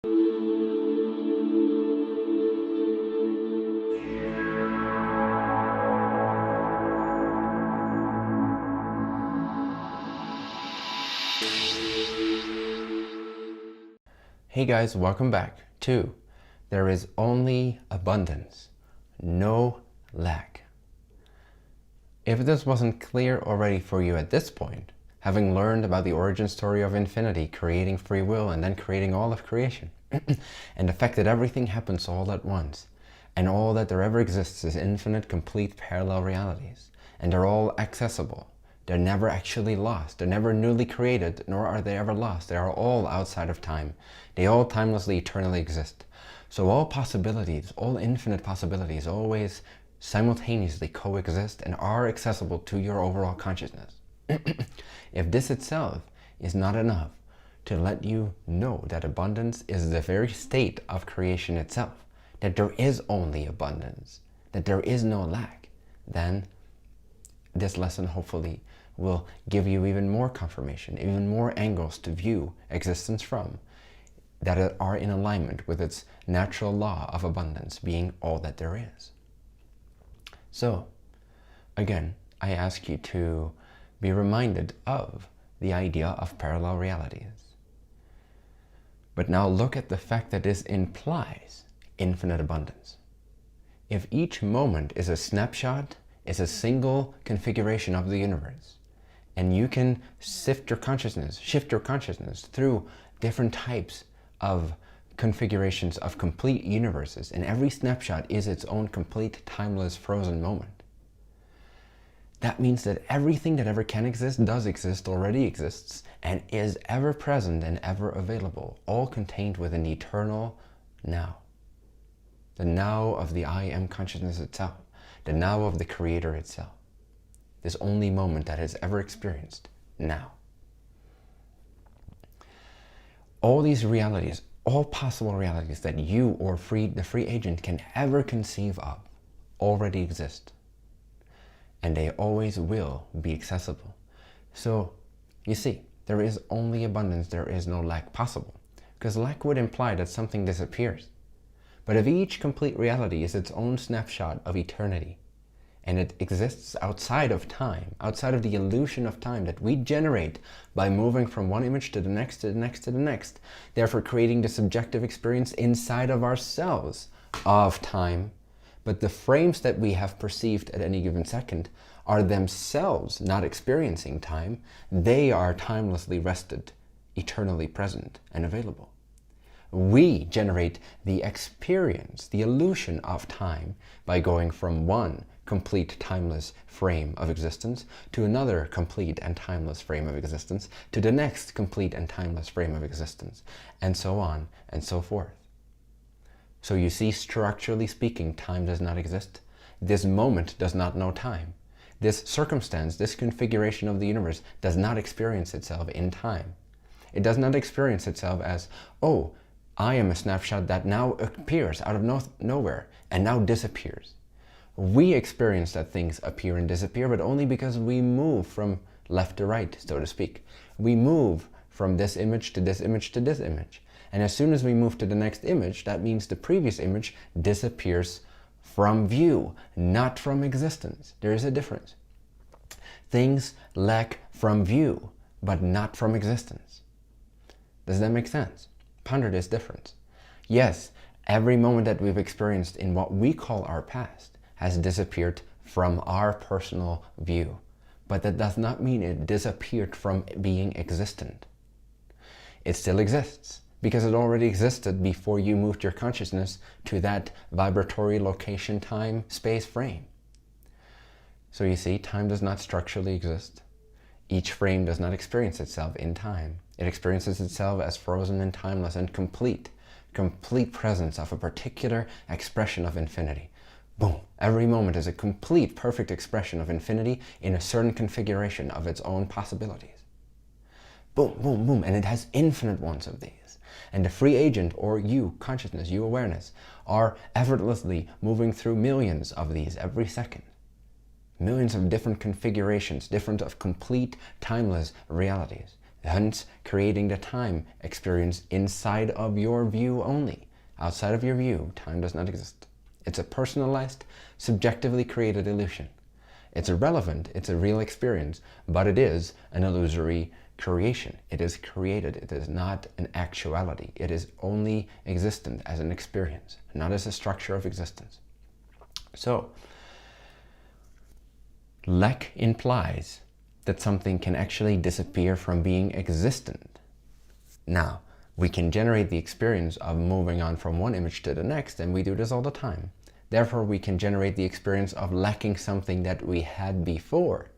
Hey guys, welcome back to There is Only Abundance, No Lack. If this wasn't clear already for you at this point, having learned about the origin story of infinity, creating free will and then creating all of creation, and the fact that everything happens all at once, and all that there ever exists is infinite, complete, parallel realities, and they're all accessible. They're never actually lost. They're never newly created, nor are they ever lost. They are all outside of time. They all timelessly, eternally exist. So all possibilities, all infinite possibilities, always simultaneously coexist and are accessible to your overall consciousness. If this itself is not enough to let you know that abundance is the very state of creation itself, that there is only abundance, that there is no lack, then this lesson hopefully will give you even more confirmation, even more angles to view existence from, that are in alignment with its natural law of abundance being all that there is. So, again, I ask you to be reminded of the idea of parallel realities. But now look at the fact that this implies infinite abundance. If each moment is a snapshot, is a single configuration of the universe, and you can shift your consciousness through different types of configurations of complete universes, and every snapshot is its own complete, timeless, frozen moment. That means that everything that ever can exist, does exist, already exists, and is ever present and ever available, all contained within the eternal now. The now of the I Am consciousness itself. The now of the Creator itself. This only moment that is ever experienced now. All these realities, all possible realities that you or the free agent can ever conceive of already exist. And they always will be accessible. So, you see, there is only abundance, there is no lack possible. Because lack would imply that something disappears. But if each complete reality is its own snapshot of eternity, and it exists outside of time, outside of the illusion of time that we generate by moving from one image to the next, to the next, to the next, therefore creating the subjective experience inside of ourselves of time. But the frames that we have perceived at any given second are themselves not experiencing time. They are timelessly rested, eternally present and available. We generate the experience, the illusion of time, by going from one complete timeless frame of existence to another complete and timeless frame of existence, to the next complete and timeless frame of existence, and so on and so forth. So you see, structurally speaking, time does not exist. This moment does not know time. This circumstance, this configuration of the universe does not experience itself in time. It does not experience itself as, oh, I am a snapshot that now appears out of nowhere and now disappears. We experience that things appear and disappear, but only because we move from left to right, so to speak. We move from this image to this image to this image. And as soon as we move to the next image, that means the previous image disappears from view, not from existence. There is a difference. Things lack from view, but not from existence. Does that make sense? Ponder this difference. Yes, every moment that we've experienced in what we call our past has disappeared from our personal view. But that does not mean it disappeared from being existent. It still exists, because it already existed before you moved your consciousness to that vibratory location, time, space frame. So you see, time does not structurally exist. Each frame does not experience itself in time. It experiences itself as frozen and timeless and complete presence of a particular expression of infinity. Boom! Every moment is a complete, perfect expression of infinity in a certain configuration of its own possibilities. Boom, boom, boom, and it has infinite ones of these. And the free agent, or you, consciousness, you, awareness, are effortlessly moving through millions of these every second. Millions of different configurations, different of complete, timeless realities. hence creating the time experience inside of your view only. Outside of your view, time does not exist. It's a personalized, subjectively created illusion. It's irrelevant, it's a real experience, but it is an illusory creation. It is created, it is not an actuality. It is only existent as an experience, not as a structure of existence. So, lack implies that something can actually disappear from being existent. Now, we can generate the experience of moving on from one image to the next, and we do this all the time. Therefore, we can generate the experience of lacking something that we had before.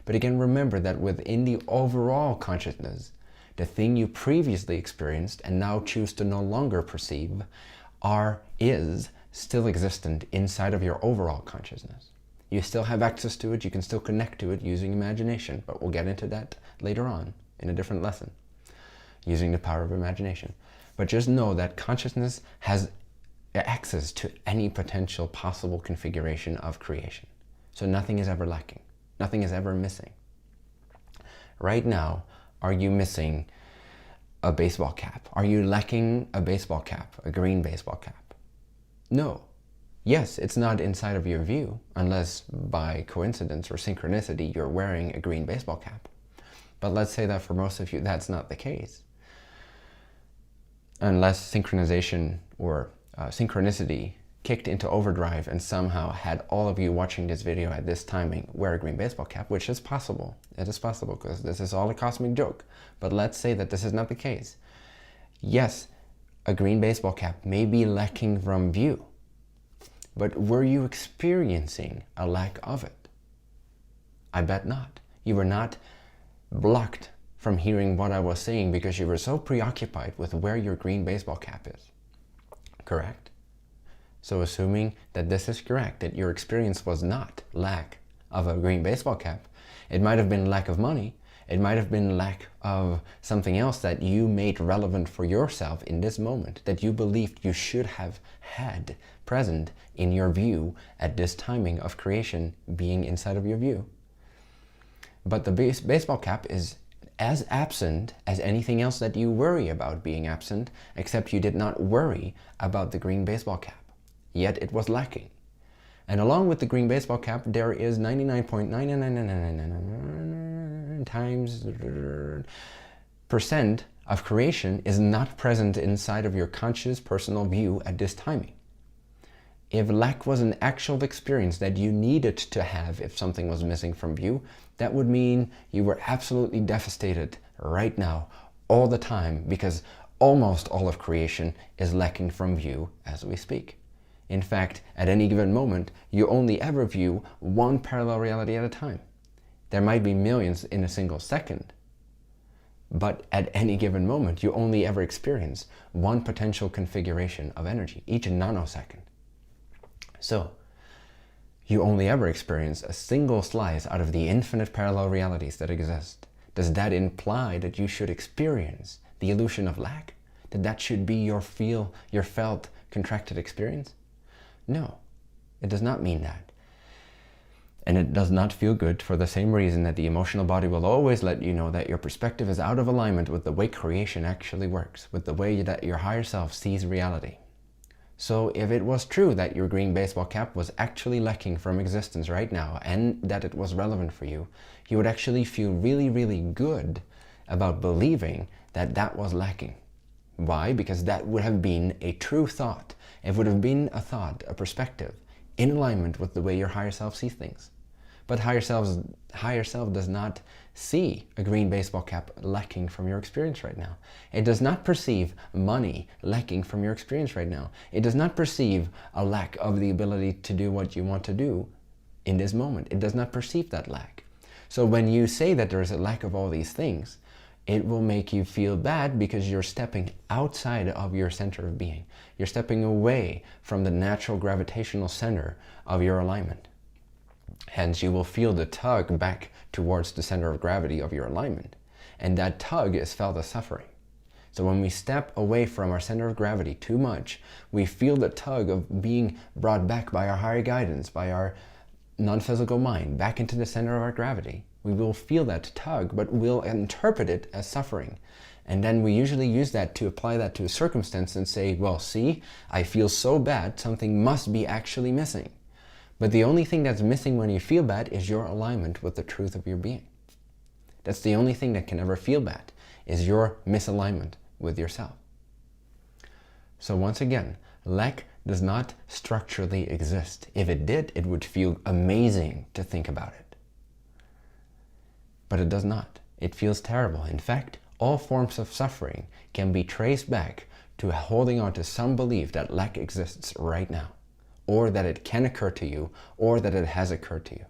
But again, remember that within the overall consciousness, the thing you previously experienced and now choose to no longer perceive is still existent inside of your overall consciousness. You still have access to it, you can still connect to it using imagination, but we'll get into that later on in a different lesson, using the power of imagination. But just know that consciousness has access to any potential possible configuration of creation. So nothing is ever lacking. Nothing is ever missing. Right now, are you missing a baseball cap? Are you lacking a baseball cap, a green baseball cap? No. Yes, it's not inside of your view, unless by coincidence or synchronicity you're wearing a green baseball cap. But let's say that for most of you, that's not the case. Unless synchronization or synchronicity kicked into overdrive and somehow had all of you watching this video at this timing wear a green baseball cap, which is possible. It is possible because this is all a cosmic joke. But let's say that this is not the case. Yes, a green baseball cap may be lacking from view, but were you experiencing a lack of it? I bet not. You were not blocked from hearing what I was saying because you were so preoccupied with where your green baseball cap is. Correct? So assuming that this is correct, that your experience was not lack of a green baseball cap, it might have been lack of money, it might have been lack of something else that you made relevant for yourself in this moment, that you believed you should have had present in your view at this timing of creation being inside of your view. But the baseball cap is as absent as anything else that you worry about being absent, except you did not worry about the green baseball cap. Yet it was lacking. And along with the green baseball cap, there is 99.99999 times % of creation is not present inside of your conscious personal view at this timing. If lack was an actual experience that you needed to have if something was missing from view, that would mean you were absolutely devastated right now, all the time, because almost all of creation is lacking from view as we speak. In fact, at any given moment, you only ever view one parallel reality at a time. There might be millions in a single second, but at any given moment, you only ever experience one potential configuration of energy, each nanosecond. So, you only ever experience a single slice out of the infinite parallel realities that exist. Does that imply that you should experience the illusion of lack? That should be your felt, contracted experience? No, it does not mean that. And it does not feel good for the same reason that the emotional body will always let you know that your perspective is out of alignment with the way creation actually works, with the way that your higher self sees reality. So if it was true that your green baseball cap was actually lacking from existence right now and that it was relevant for you, you would actually feel really, really good about believing that that was lacking. Why? Because that would have been a true thought. It would have been a thought, a perspective, in alignment with the way your higher self sees things. But higher self does not see a green baseball cap lacking from your experience right now. It does not perceive money lacking from your experience right now. It does not perceive a lack of the ability to do what you want to do in this moment. It does not perceive that lack. So when you say that there is a lack of all these things, it will make you feel bad because you're stepping outside of your center of being. You're stepping away from the natural gravitational center of your alignment. Hence, you will feel the tug back towards the center of gravity of your alignment. And that tug is felt as suffering. So when we step away from our center of gravity too much, we feel the tug of being brought back by our higher guidance, by our non-physical mind, back into the center of our gravity. We will feel that tug, but we'll interpret it as suffering. And then we usually use that to apply that to a circumstance and say, well, see, I feel so bad, something must be actually missing. But the only thing that's missing when you feel bad is your alignment with the truth of your being. That's the only thing that can ever feel bad, is your misalignment with yourself. So once again, lack does not structurally exist. If it did, it would feel amazing to think about it. But it does not. It feels terrible. In fact, all forms of suffering can be traced back to holding on to some belief that lack exists right now, or that it can occur to you, or that it has occurred to you.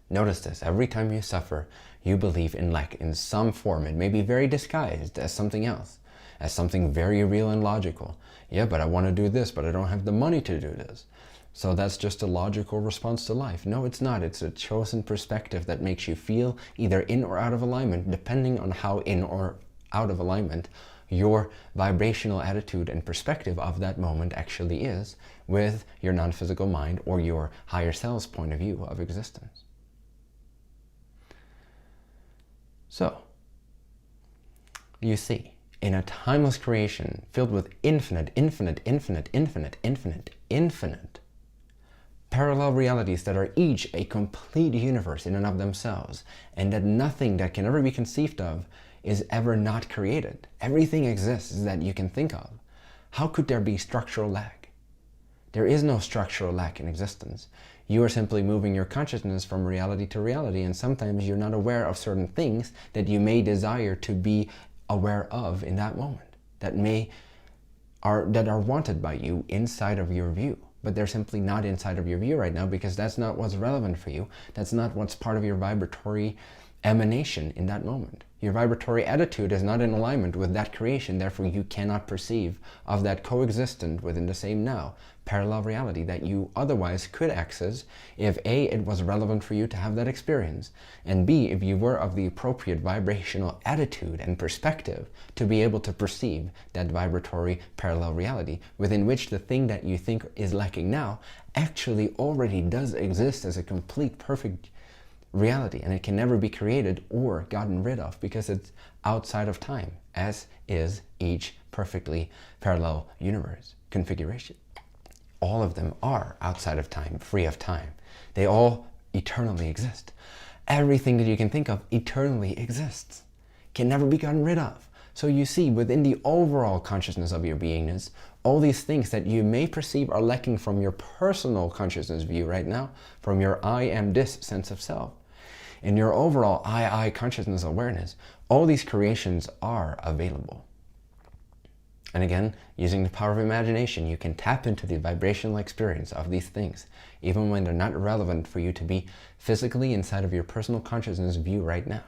Notice this, every time you suffer, you believe in lack in some form. It may be very disguised as something else, as something very real and logical. Yeah, but I want to do this, but I don't have the money to do this. So that's just a logical response to life. No, it's not. It's a chosen perspective that makes you feel either in or out of alignment, depending on how in or out of alignment your vibrational attitude and perspective of that moment actually is with your non-physical mind or your higher self's point of view of existence. So, you see, in a timeless creation filled with infinite parallel realities that are each a complete universe in and of themselves, and that nothing that can ever be conceived of is ever not created. Everything exists that you can think of. How could there be structural lack? There is no structural lack in existence. You are simply moving your consciousness from reality to reality, and sometimes you're not aware of certain things that you may desire to be aware of in that moment, that are wanted by you inside of your view. But they're simply not inside of your view right now because that's not what's relevant for you. That's not what's part of your vibratory emanation in that moment. Your vibratory attitude is not in alignment with that creation, therefore you cannot perceive of that coexistent within the same now parallel reality that you otherwise could access if A, it was relevant for you to have that experience, and B, if you were of the appropriate vibrational attitude and perspective to be able to perceive that vibratory parallel reality within which the thing that you think is lacking now actually already does exist as a complete perfect reality, and it can never be created or gotten rid of because it's outside of time, as is each perfectly parallel universe configuration. All of them are outside of time, free of time. They all eternally exist. Everything that you can think of eternally exists, can never be gotten rid of. So you see, within the overall consciousness of your beingness, all these things that you may perceive are lacking from your personal consciousness view right now, from your I am this sense of self. In your overall I consciousness awareness, all these creations are available. And again, using the power of imagination, you can tap into the vibrational experience of these things, even when they're not relevant for you to be physically inside of your personal consciousness view right now.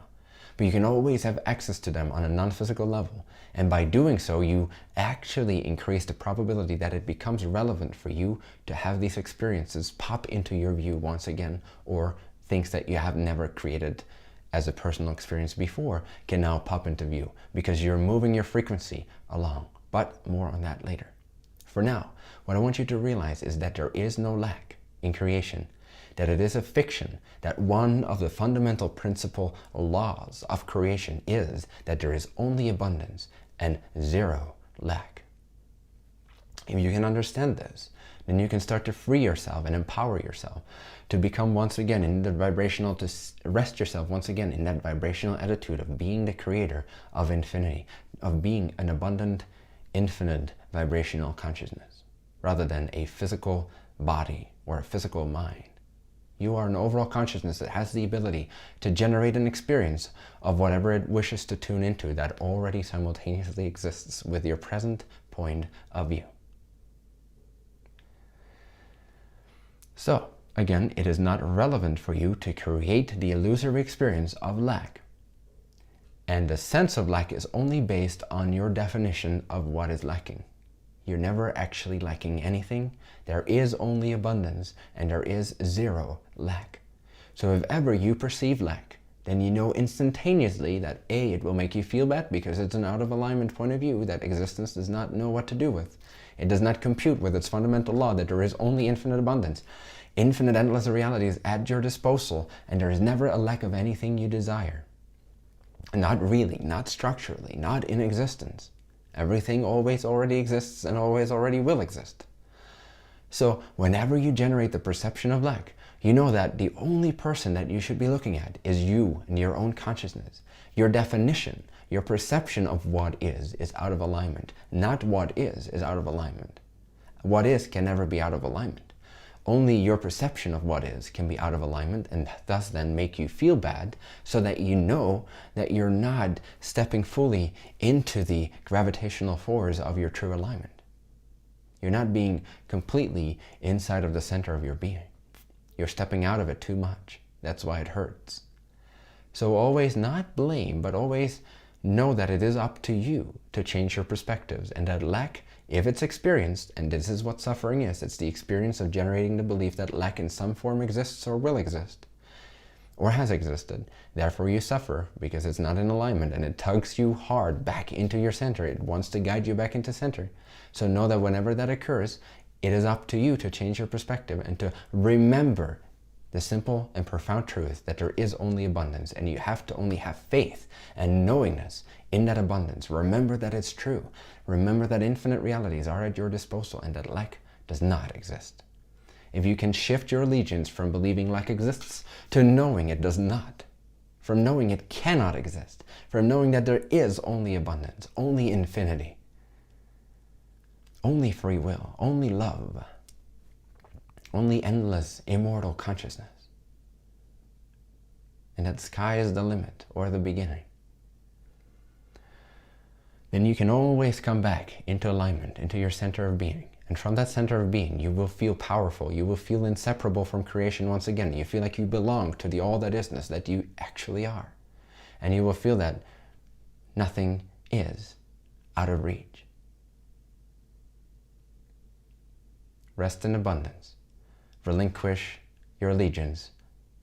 But you can always have access to them on a non-physical level. And by doing so, you actually increase the probability that it becomes relevant for you to have these experiences pop into your view once again, or things that you have never created as a personal experience before can now pop into view because you're moving your frequency along. But more on that later. For now, what I want you to realize is that there is no lack in creation, that it is a fiction, that one of the fundamental principal laws of creation is that there is only abundance and zero lack. If you can understand this, then you can start to free yourself and empower yourself to become once again in the vibrational, to rest yourself once again in that vibrational attitude of being the creator of infinity, of being an abundant, infinite vibrational consciousness, rather than a physical body or a physical mind. You are an overall consciousness that has the ability to generate an experience of whatever it wishes to tune into that already simultaneously exists with your present point of view. So, again, it is not relevant for you to create the illusory experience of lack. And the sense of lack is only based on your definition of what is lacking. You're never actually lacking anything. There is only abundance and there is zero lack. So if ever you perceive lack, then you know instantaneously that A, it will make you feel bad because it's an out of alignment point of view that existence does not know what to do with. It does not compute with its fundamental law that there is only infinite abundance, infinite endless realities at your disposal, and there is never a lack of anything you desire. Not really, not structurally, not in existence. Everything always already exists and always already will exist. So whenever you generate the perception of lack, you know that the only person that you should be looking at is you and your own consciousness. Your definition, your perception of what is out of alignment. Not what is out of alignment. What is can never be out of alignment. Only your perception of what is can be out of alignment, and thus then make you feel bad, so that you know that you're not stepping fully into the gravitational force of your true alignment. You're not being completely inside of the center of your being. You're stepping out of it too much. That's why it hurts. So always not blame, but always know that it is up to you to change your perspectives, and that lack, if it's experienced, and this is what suffering is, it's the experience of generating the belief that lack in some form exists or will exist, or has existed. Therefore you suffer because it's not in alignment, and it tugs you hard back into your center. It wants to guide you back into center. So know that whenever that occurs, it is up to you to change your perspective and to remember the simple and profound truth that there is only abundance, and you have to only have faith and knowingness in that abundance. Remember that it's true. Remember that infinite realities are at your disposal and that lack does not exist. If you can shift your allegiance from believing lack exists to knowing it does not, from knowing it cannot exist, from knowing that there is only abundance, only infinity, only free will, only love, only endless, immortal consciousness, and that sky is the limit or the beginning, then you can always come back into alignment, into your center of being. And from that center of being, you will feel powerful. You will feel inseparable from creation once again. You feel like you belong to the all that isness that you actually are. And you will feel that nothing is out of reach. Rest in abundance. Relinquish your allegiance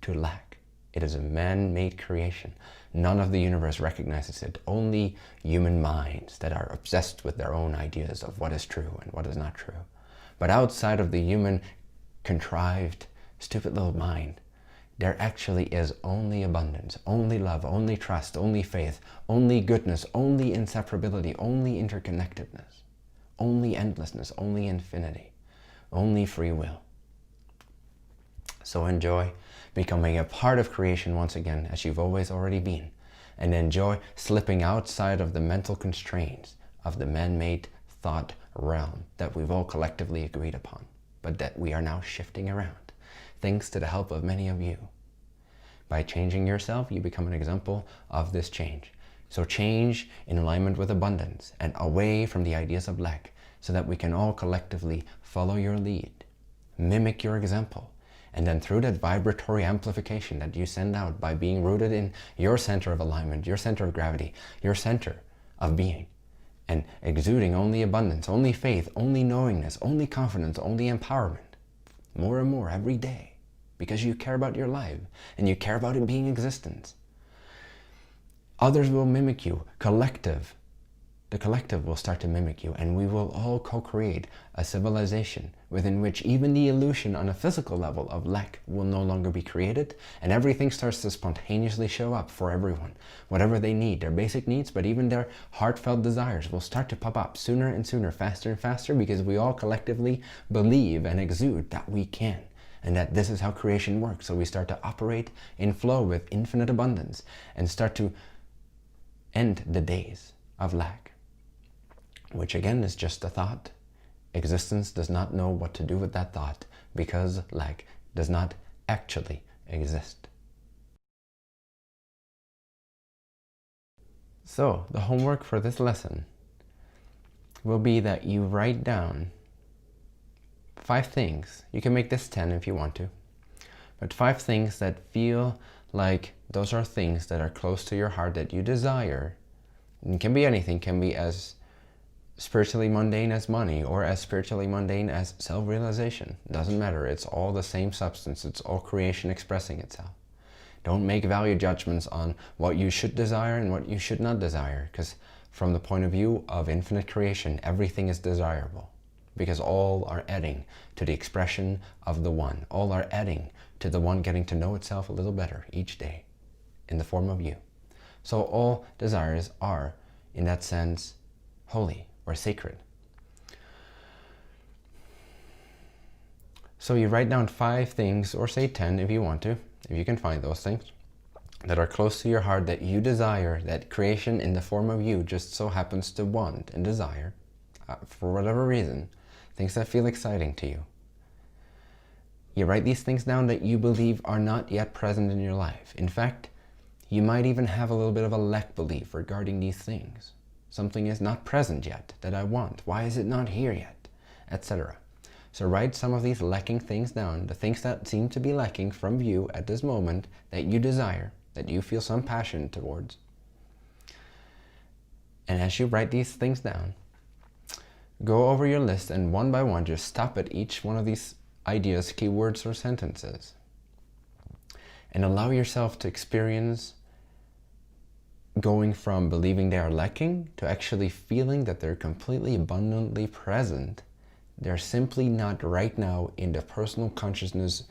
to lack. It is a man-made creation. None of the universe recognizes it. Only human minds that are obsessed with their own ideas of what is true and what is not true. But outside of the human contrived, stupid little mind, there actually is only abundance, only love, only trust, only faith, only goodness, only inseparability, only interconnectedness, only endlessness, only infinity, only free will. So enjoy becoming a part of creation once again, as you've always already been, and enjoy slipping outside of the mental constraints of the man-made thought realm that we've all collectively agreed upon, but that we are now shifting around, thanks to the help of many of you. By changing yourself, you become an example of this change. So change in alignment with abundance and away from the ideas of lack, so that we can all collectively follow your lead, mimic your example, and then through that vibratory amplification that you send out by being rooted in your center of alignment, your center of gravity, your center of being, and exuding only abundance, only faith, only knowingness, only confidence, only empowerment, more and more every day, because you care about your life and you care about it being existence. Others will mimic you, the collective will start to mimic you, and we will all co-create a civilization within which even the illusion on a physical level of lack will no longer be created, and everything starts to spontaneously show up for everyone. Whatever they need, their basic needs, but even their heartfelt desires will start to pop up sooner and sooner, faster and faster, because we all collectively believe and exude that we can, and that this is how creation works. So we start to operate in flow with infinite abundance and start to end the days of lack, which again is just a thought. Existence does not know what to do with that thought, because lack does not actually exist. So the homework for this lesson will be that you write down 5 things. You can make this 10 if you want to, but 5 things that feel like those are things that are close to your heart that you desire. It can be anything, can be as spiritually mundane as money, or as spiritually mundane as self-realization. Doesn't matter. It's all the same substance. It's all creation expressing itself. Don't make value judgments on what you should desire and what you should not desire, because from the point of view of infinite creation, everything is desirable, because all are adding to the expression of the One. All are adding to the One getting to know itself a little better each day in the form of you. So all desires are, in that sense, holy or sacred. So you write down 5 things, or say 10 if you want to, if you can find those things, that are close to your heart, that you desire, that creation in the form of you just so happens to want and desire, for whatever reason, things that feel exciting to you. You write these things down that you believe are not yet present in your life. In fact, you might even have a little bit of a lack belief regarding these things. Something is not present yet that I want. Why is it not here yet? Etc. So write some of these lacking things down, the things that seem to be lacking from you at this moment that you desire, that you feel some passion towards. And as you write these things down, go over your list and one by one just stop at each one of these ideas, keywords, or sentences, and allow yourself to experience going from believing they are lacking to actually feeling that they're completely abundantly present. They're simply not right now in the personal consciousness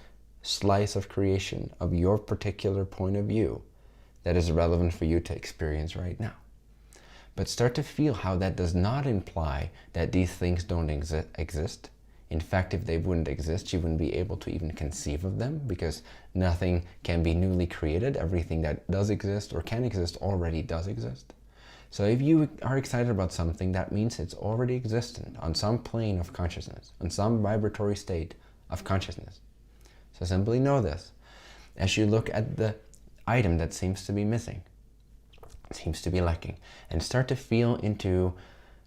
slice of creation of your particular point of view that is relevant for you to experience right now. But start to feel how that does not imply that these things don't exist. In fact, if they wouldn't exist, you wouldn't be able to even conceive of them, because nothing can be newly created. Everything that does exist or can exist already does exist. So if you are excited about something, that means it's already existent on some plane of consciousness, on some vibratory state of consciousness. So simply know this as you look at the item that seems to be missing, seems to be lacking, and start to feel into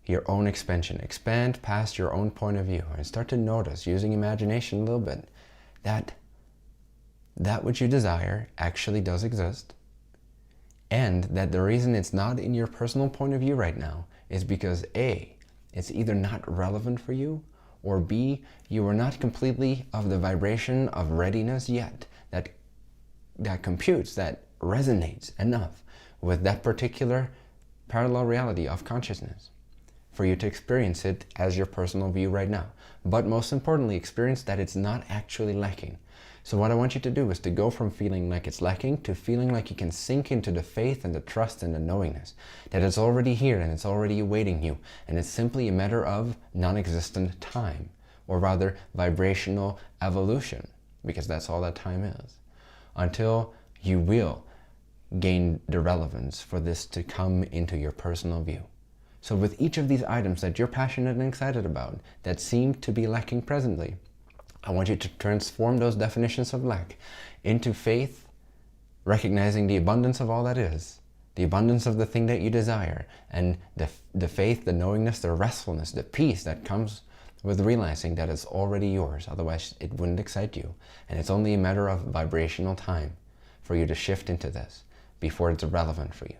your own expansion. Expand past your own point of view and start to notice, using imagination a little bit, that that which you desire actually does exist, and that the reason it's not in your personal point of view right now is because A, it's either not relevant for you, or B, you are not completely of the vibration of readiness yet that computes, that resonates enough with that particular parallel reality of consciousness for you to experience it as your personal view right now. But most importantly, experience that it's not actually lacking. So what I want you to do is to go from feeling like it's lacking to feeling like you can sink into the faith and the trust and the knowingness that it's already here and it's already awaiting you, and it's simply a matter of non-existent time, or rather vibrational evolution, because that's all that time is, until you will gain the relevance for this to come into your personal view. So with each of these items that you're passionate and excited about that seem to be lacking presently, I want you to transform those definitions of lack into faith, recognizing the abundance of all that is, the abundance of the thing that you desire, and the faith, the knowingness, the restfulness, the peace that comes with realizing that it's already yours. Otherwise, it wouldn't excite you. And it's only a matter of vibrational time for you to shift into this before it's relevant for you.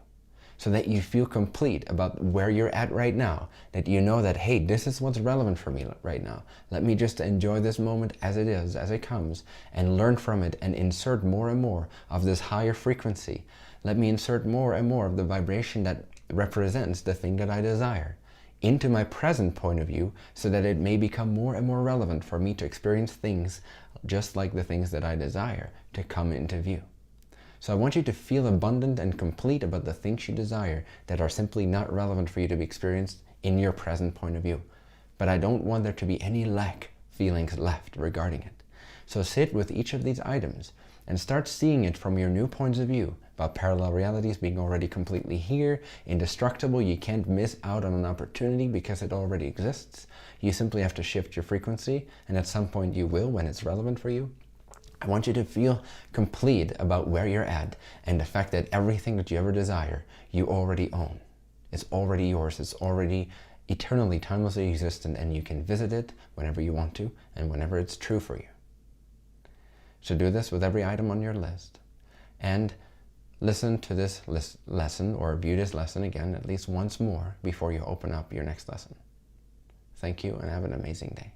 So that you feel complete about where you're at right now, that you know that, hey, this is what's relevant for me right now. Let me just enjoy this moment as it is, as it comes, and learn from it and insert more and more of this higher frequency. Let me insert more and more of the vibration that represents the thing that I desire into my present point of view, so that it may become more and more relevant for me to experience things just like the things that I desire to come into view. So I want you to feel abundant and complete about the things you desire that are simply not relevant for you to be experienced in your present point of view. But I don't want there to be any lack feelings left regarding it. So sit with each of these items and start seeing it from your new points of view about parallel realities being already completely here, indestructible. You can't miss out on an opportunity because it already exists. You simply have to shift your frequency, and at some point you will when it's relevant for you. I want you to feel complete about where you're at and the fact that everything that you ever desire, you already own. It's already yours. It's already eternally, timelessly existent, and you can visit it whenever you want to and whenever it's true for you. So do this with every item on your list, and listen to this lesson, or view this lesson again at least once more before you open up your next lesson. Thank you, and have an amazing day.